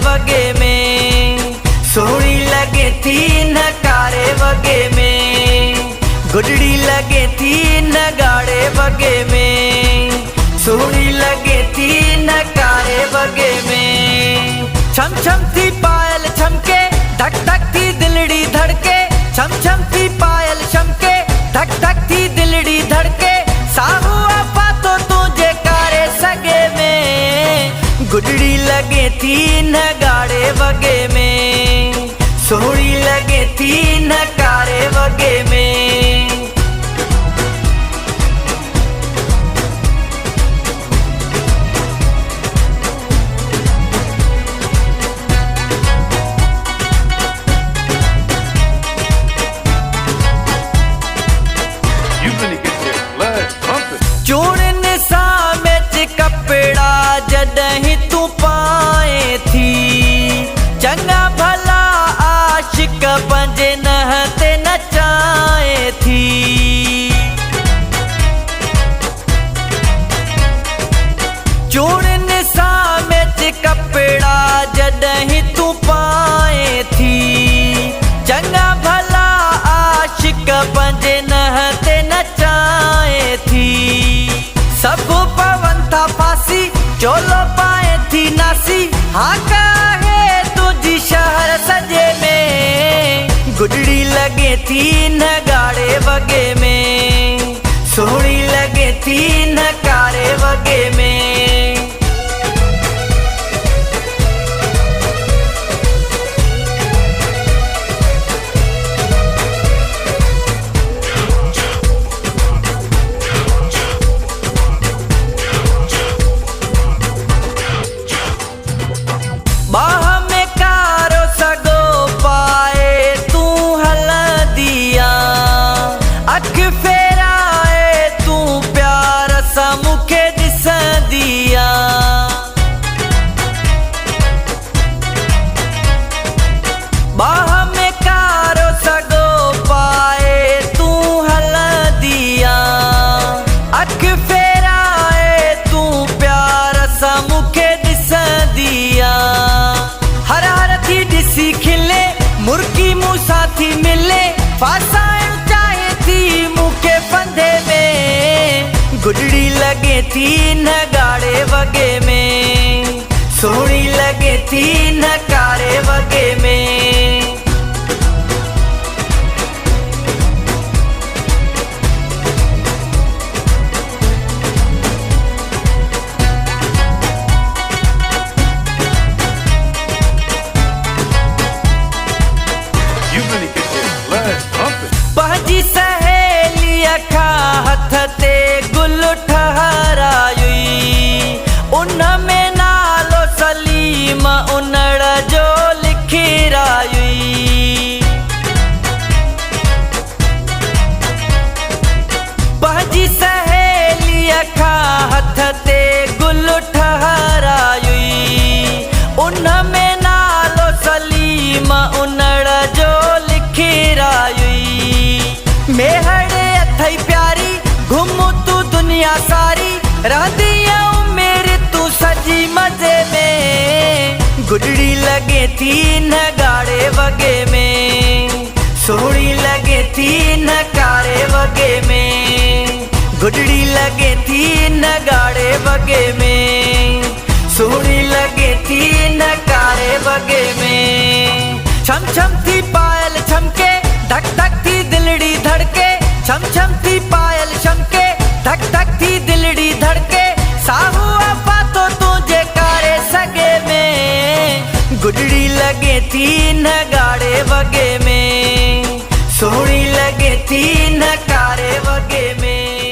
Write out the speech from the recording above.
वगे में, सोहनी लगे थी नकारे वगे में, गुडड़ी लगे थी नगाड़े वगे में, सोहनी लगे थी नकारे वगे में। छम छम थी पायल छमके, धक धक थी दिलड़ी धड़के, छम छम थी पायल छमके, धक धक थी दिलड़ी धड़के, साहू आपा तो तुझे कारे सगे में, गुडड़ी लगे थी नगाड़े वगे में, सोहनी लगे थी नकारे वगे में। चूड़न सामेच कपड़ा जडहीं तू पाए थी, चंगा भला आशिक पंजे नहते नचाए थी। चूड़न सामेच कपड़ा जडहीं तू पाए थी, चंगा भला आशिक पंजे नहते नचाए थी। सबको पवन था फांसी, चोलो पाए थी नासी, हाँ काहे तुझी शहर सजे में, गुडड़ी लगे थी नगाड़े वगे में, सोहनी लगे थी नकारे वगे में। बाह में कारो सगो पाए तू हल्दिया, अख फेराए तू प्यार सा मुखे दिस दिया। बाह में कारो सगो पाए तू हल्दिया, अख फेराए तू प्यार सा मुखे दिस दिया। हर हर थी दिसी खिले, मुर्की मूसा थी मिले, फासाएं चाहे थी मुके फंदे में, गुडड़ी लगे थी नगाड़े वगे में, सोहनी लगे थी नकारे वगे में। पहजी सहेली अखा हथ ते गुल ठहरायुई, उन में नालो सलीम उनड़ जो लिखिरायुई। पहजी सहेली अखा हथ ते गुल ठहरायुई, उन में नालो सलीम उनड़ जो लिखिरायुई। मेहड़े अथई प्यारी घुम तू दुनिया सारी, रहदिया मेरे तू सजी मजे में, गुडड़ी लगे थी नगाड़े वगे में, सोहनी लगे थी नकारे वगे में, गुडड़ी लगे थी नगाड़े वगे में, सोहनी लगे थी नकारे वगे में। छम छम थी पायल छमके, धक धक थी दिलड़ी धड़के, छम छम थी पायल छमके, धक धक थी दिलड़ी धड़के, साहू आपा तो तुझे कारे सगे में, गुडड़ी लगे थी नगाड़े वगे में, सोहनी लगे थी नकारे वगे में।